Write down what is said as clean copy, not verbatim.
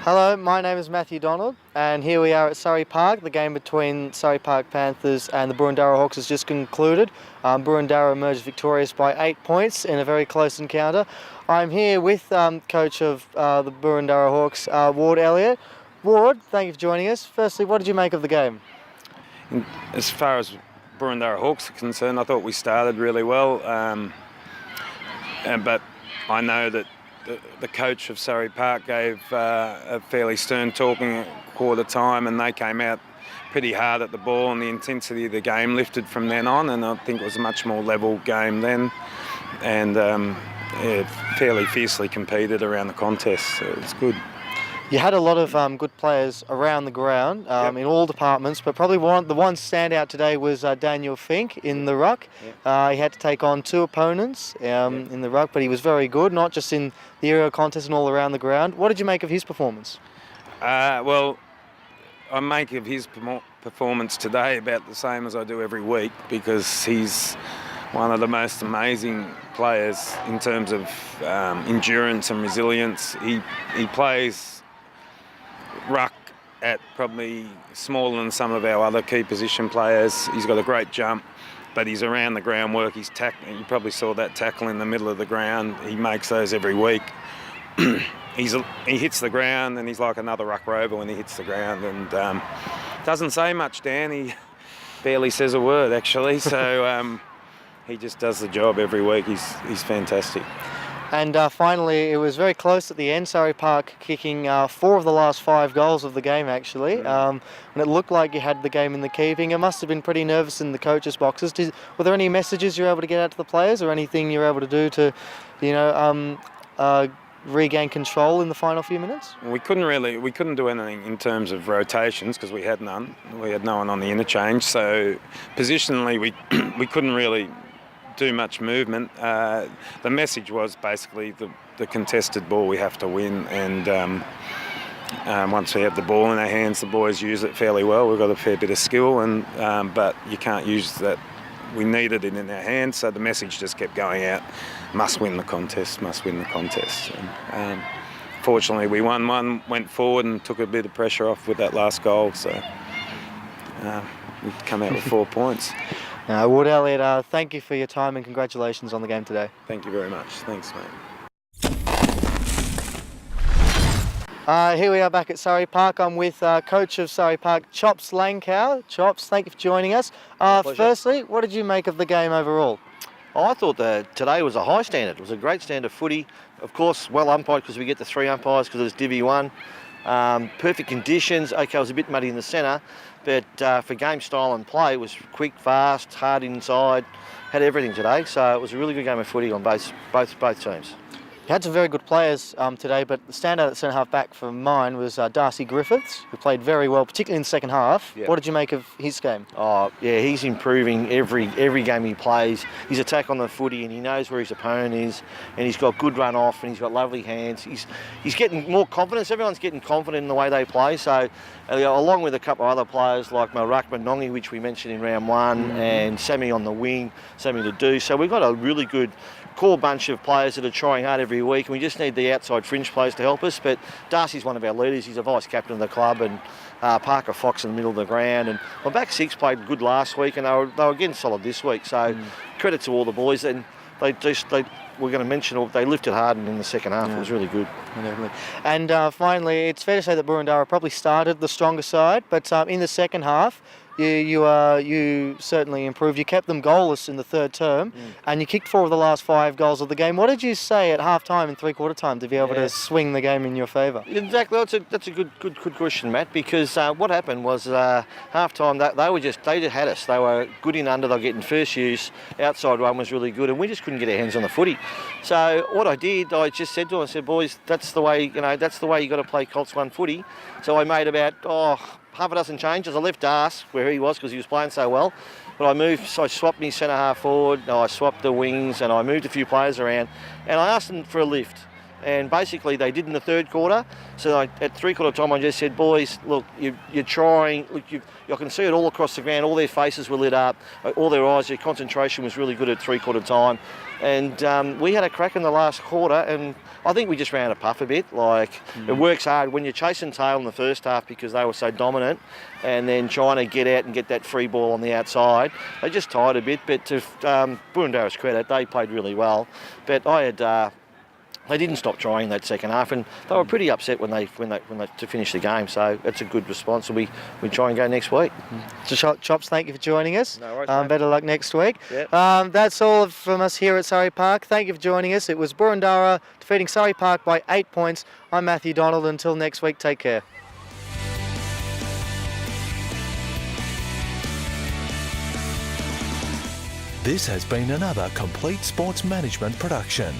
Hello, my name is Matthew Donald, and here we are at Surrey Park. The game between Surrey Park Panthers and the Boroondara Hawks has just concluded. Boroondara emerged victorious by 8 points in a very close encounter. I'm here with coach of the Boroondara Hawks, Ward Elliott. Ward, thank you for joining us. Firstly, what did you make of the game? As far as Boroondara Hawks are concerned, I thought we started really well, but I know that the coach of Surrey Park gave a fairly stern talking at quarter time, and they came out pretty hard at the ball, and the intensity of the game lifted from then on, and I think it was a much more level game then, and fairly fiercely competed around the contest, so it was good. You had a lot of good players around the ground in all departments, but probably the one standout today was Daniel Fink in the ruck. He had to take on two opponents in the ruck, but he was very good, not just in the aerial contest and all around the ground. What did you make of his performance? Well, I make of his performance today about the same as I do every week, because he's one of the most amazing players in terms of endurance and resilience. He plays ruck at probably smaller than some of our other key position players. He's got a great jump, but he's around the ground work. You probably saw that tackle in the middle of the ground. He makes those every week. He hits the ground, and he's like another ruck rover when he hits the ground, and doesn't say much, Dan. He barely says a word, actually, so he just does the job every week. He's fantastic. And finally, it was very close at the end. Surrey Park kicking 4 of the last 5 goals of the game, actually. And it looked like you had the game in the keeping. It must have been pretty nervous in the coaches' boxes. Were there any messages you were able to get out to the players, or anything you were able to do to, regain control in the final few minutes? We couldn't do anything in terms of rotations because we had none. We had no one on the interchange. So positionally, we couldn't really do much movement. The message was basically the contested ball we have to win, and once we have the ball in our hands, the boys use it fairly well. We've got a fair bit of skill, but you can't use that. We needed it in our hands, so the message just kept going out: must win the contest, must win the contest. And, fortunately, we won one, went forward and took a bit of pressure off with that last goal, so we've come out with 4 points. Ward Elliott, thank you for your time and congratulations on the game today. Thank you very much. Thanks, mate. Here we are back at Surrey Park. I'm with coach of Surrey Park, Chops Langkow. Chops, thank you for joining us. Firstly, what did you make of the game overall? I thought that today was a high standard. It was a great standard footy. Of course, well umpired because we get the 3 umpires because it was Divi 1. Perfect conditions. Okay, it was a bit muddy in the centre, but for game style and play, it was quick, fast, hard inside, had everything today. So it was a really good game of footy on both teams. You had some very good players today, but the standout at centre half back for mine was Darcy Griffiths, who played very well, particularly in the second half. What did you make of his game? Oh yeah, he's improving every game he plays. His attack on the footy, and he knows where his opponent is, and he's got good run off, and he's got lovely hands. He's getting more confidence. Everyone's getting confident in the way they play. So along with a couple of other players like Marak Manongi, which we mentioned in round 1, and Sammy on the wing, Sammy Ledoux. So we've got a really good core bunch of players that are trying hard every week, and we just need the outside fringe players to help us. But Darcy's one of our leaders. He's a vice captain of the club, and Parker Fox in the middle of the ground. And my back 6 played good last week, and they were again solid this week. So credit to all the boys. And we're going to mention they lifted hard in the second half. It was really good. And finally, it's fair to say that Boroondara probably started the stronger side, but in the second half, you certainly improved. You kept them goalless in the third term, and you kicked 4 of the last 5 goals of the game. What did you say at half time and three-quarter time to be able to swing the game in your favour? Exactly. That's a good question, Matt. Because what happened was half time they just had us. They were good in under. They were getting first use. Outside one was really good, and we just couldn't get our hands on the footy. So what I did, I just said to them, I said, boys, that's the way you got to play COLTS 1 footy. So I made about half a dozen changes. I left Darce where he was because he was playing so well. But I swapped me centre half forward, I swapped the wings, and I moved a few players around. And I asked them for a lift. And basically they did in the third quarter. So at three-quarter time I just said, boys, look, you're trying. Look, I can see it all across the ground. All their faces were lit up. All their eyes, their concentration was really good at three-quarter time. And we had a crack in the last quarter, and I think we just ran a puff a bit. It works hard when you're chasing tail in the first half because they were so dominant, and then trying to get out and get that free ball on the outside. They just tired a bit, but to Boroondara's credit, they played really well. But they didn't stop trying that second half, and they were pretty upset when they to finish the game. So it's a good response, and we try and go next week. So Chops, thank you for joining us. No worries, mate. Better luck next week. Yep. That's all from us here at Surrey Park. Thank you for joining us. It was Boroondara defeating Surrey Park by 8 points. I'm Matthew Donald. Until next week, take care. This has been another Complete Sports Management production.